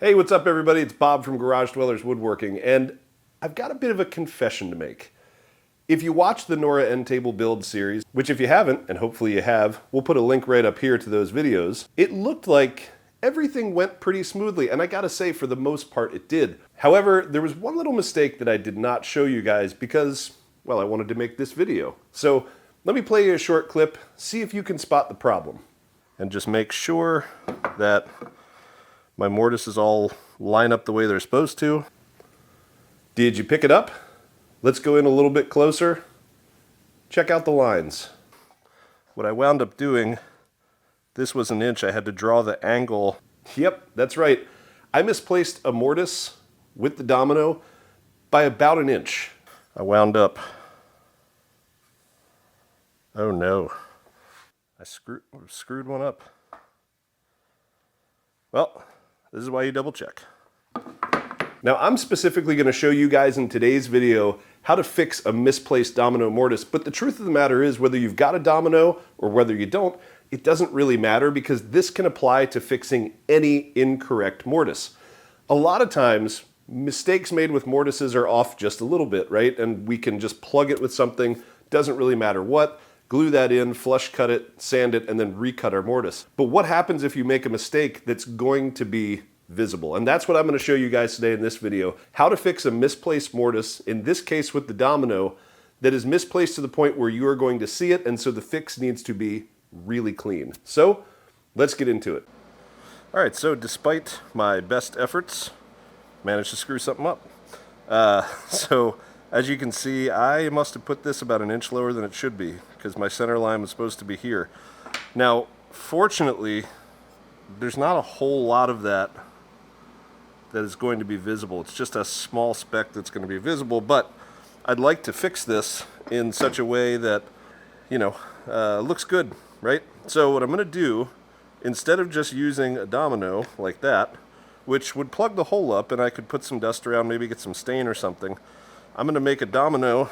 Hey, what's up everybody? It's Bob from Garage Dwellers Woodworking, and I've got a bit of a confession to make. If you watch the Nora End Table Build series, which if you haven't, and hopefully you have, we'll put a link right up here to those videos, it looked like everything went pretty smoothly, and I gotta say, for the most part, it did. However, there was one little mistake that I did not show you guys because, well, I wanted to make this video. So let me play you a short clip, see if you can spot the problem. And just make sure that my mortises all line up the way they're supposed to. Did you pick it up? Let's go in a little bit closer. Check out the lines. What I wound up doing, this was an inch. I had to draw the angle. Yep, that's right. I misplaced a mortise with the Domino by about an inch. I wound up, oh no, I screwed one up. Well, this is why you double check. Now I'm specifically going to show you guys in today's video how to fix a misplaced Domino mortise, but the truth of the matter is whether you've got a Domino or whether you don't, it doesn't really matter because this can apply to fixing any incorrect mortise. A lot of times, mistakes made with mortises are off just a little bit, right? And we can just plug it with something, doesn't really matter what, glue that in, flush cut it, sand it, and then recut our mortise. But what happens if you make a mistake that's going to be visible? And that's what I'm going to show you guys today in this video. How to fix a misplaced mortise, in this case with the Domino, that is misplaced to the point where you are going to see it, and so the fix needs to be really clean. So, let's get into it. Alright, so despite my best efforts, managed to screw something up. So, as you can see, I must have put this about an inch lower than it should be, because my center line was supposed to be here. Now, fortunately, there's not a whole lot of that is going to be visible. It's just a small speck that's going to be visible, but I'd like to fix this in such a way that, you know, looks good, right? So what I'm going to do, instead of just using a Domino like that, which would plug the hole up and I could put some dust around, maybe get some stain or something, I'm going to make a Domino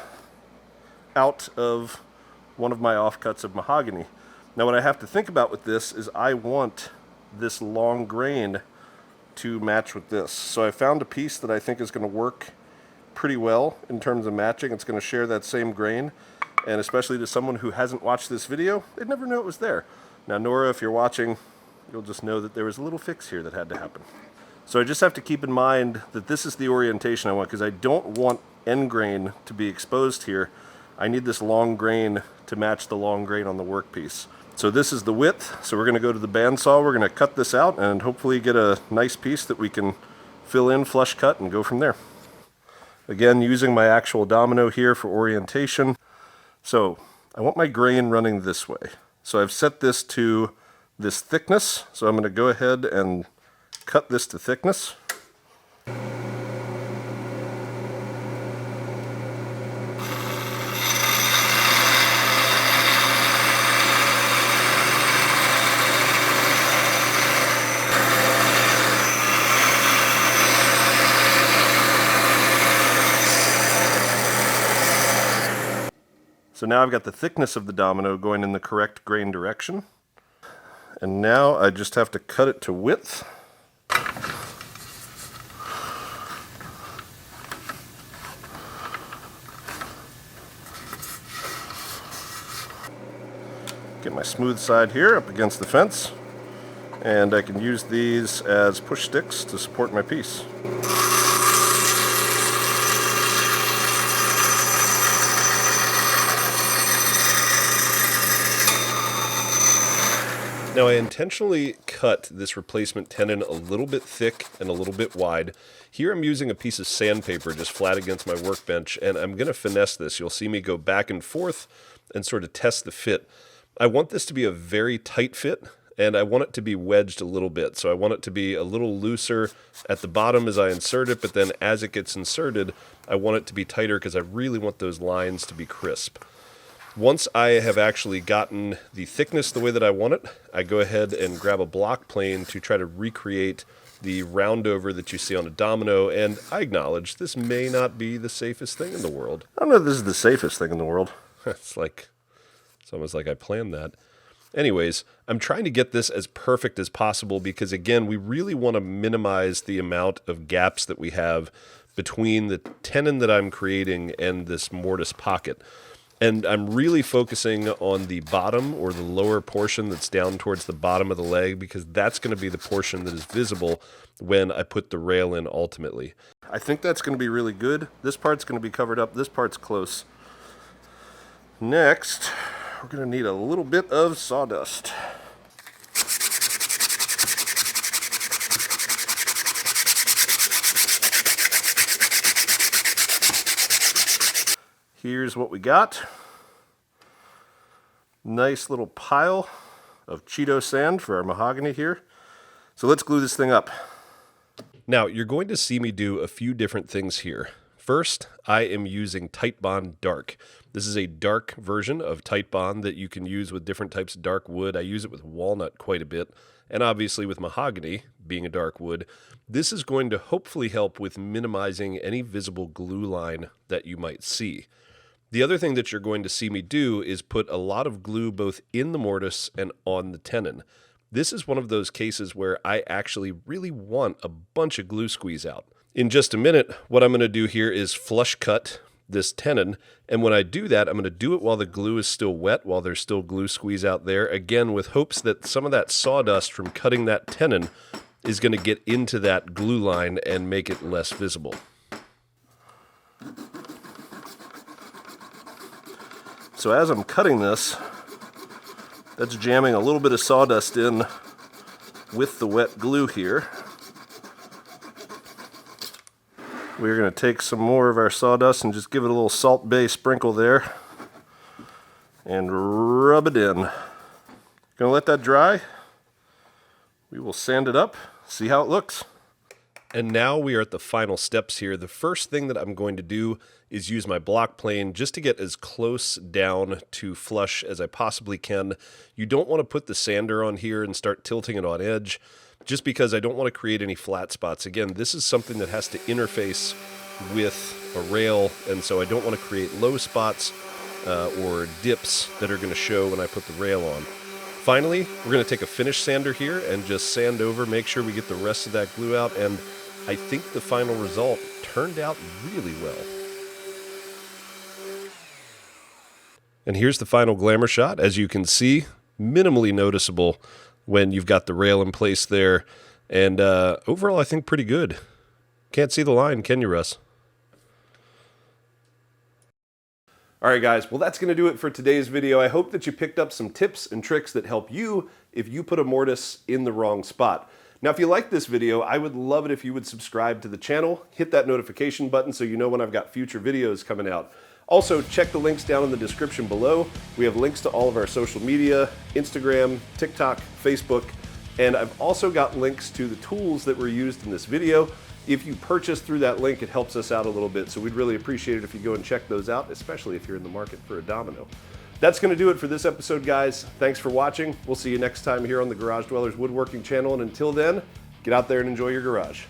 out of one of my offcuts of mahogany. Now what I have to think about with this is I want this long grain to match with this. So I found a piece that I think is going to work pretty well in terms of matching. It's going to share that same grain, and especially to someone who hasn't watched this video, they'd never know it was there. Now Nora, if you're watching, you'll just know that there was a little fix here that had to happen. So I just have to keep in mind that this is the orientation I want, because I don't want end grain to be exposed here. I need this long grain to match the long grain on the workpiece. So this is the width, so we're going to go to the bandsaw, we're going to cut this out and hopefully get a nice piece that we can fill in, flush cut, and go from there. Again, using my actual Domino here for orientation. So I want my grain running this way. So I've set this to this thickness, so I'm going to go ahead and cut this to thickness. So now I've got the thickness of the Domino going in the correct grain direction. And now I just have to cut it to width. Get my smooth side here up against the fence. And I can use these as push sticks to support my piece. Now I intentionally cut this replacement tenon a little bit thick and a little bit wide. Here I'm using a piece of sandpaper just flat against my workbench, and I'm going to finesse this. You'll see me go back and forth and sort of test the fit. I want this to be a very tight fit, and I want it to be wedged a little bit. So I want it to be a little looser at the bottom as I insert it, but then as it gets inserted, I want it to be tighter because I really want those lines to be crisp. Once I have actually gotten the thickness the way that I want it, I go ahead and grab a block plane to try to recreate the roundover that you see on a Domino, and I acknowledge this may not be the safest thing in the world. I don't know if this is the safest thing in the world. It's almost like I planned that. Anyways, I'm trying to get this as perfect as possible because, again, we really want to minimize the amount of gaps that we have between the tenon that I'm creating and this mortise pocket. And I'm really focusing on the bottom or the lower portion that's down towards the bottom of the leg because that's going to be the portion that is visible when I put the rail in ultimately. I think that's going to be really good. This part's going to be covered up. This part's close. Next, we're going to need a little bit of sawdust. Here's what we got. Nice little pile of Cheeto sand for our mahogany here. So let's glue this thing up. Now, you're going to see me do a few different things here. First, I am using Titebond Dark. This is a dark version of Titebond that you can use with different types of dark wood. I use it with walnut quite a bit, and obviously with mahogany, being a dark wood. This is going to hopefully help with minimizing any visible glue line that you might see. The other thing that you're going to see me do is put a lot of glue both in the mortise and on the tenon. This is one of those cases where I actually really want a bunch of glue squeeze out. In just a minute, what I'm going to do here is flush cut this tenon, and when I do that, I'm going to do it while the glue is still wet, while there's still glue squeeze out there, again with hopes that some of that sawdust from cutting that tenon is going to get into that glue line and make it less visible. So as I'm cutting this, that's jamming a little bit of sawdust in with the wet glue here. We're going to take some more of our sawdust and just give it a little Salt Bae sprinkle there and rub it in. Going to let that dry. We will sand it up, see how it looks. And now we are at the final steps here. The first thing that I'm going to do is use my block plane just to get as close down to flush as I possibly can. You don't want to put the sander on here and start tilting it on edge, just because I don't want to create any flat spots. Again, this is something that has to interface with a rail, and so I don't want to create low spots or dips that are going to show when I put the rail on. Finally, we're going to take a finish sander here and just sand over, make sure we get the rest of that glue out, and I think the final result turned out really well. And here's the final glamour shot. As you can see, minimally noticeable when you've got the rail in place there, and overall I think pretty good. Can't see the line, can you, Russ? All right, guys, well, that's going to do it for today's video. I hope that you picked up some tips and tricks that help you if you put a mortise in the wrong spot. Now, if you like this video, I would love it if you would subscribe to the channel, hit that notification button so you know when I've got future videos coming out. Also, check the links down in the description below. We have links to all of our social media, Instagram, TikTok, Facebook, and I've also got links to the tools that were used in this video. If you purchase through that link, it helps us out a little bit, so we'd really appreciate it if you go and check those out, especially if you're in the market for a Domino. That's going to do it for this episode, guys. Thanks for watching. We'll see you next time here on the Garage Dwellers Woodworking channel, and until then, get out there and enjoy your garage.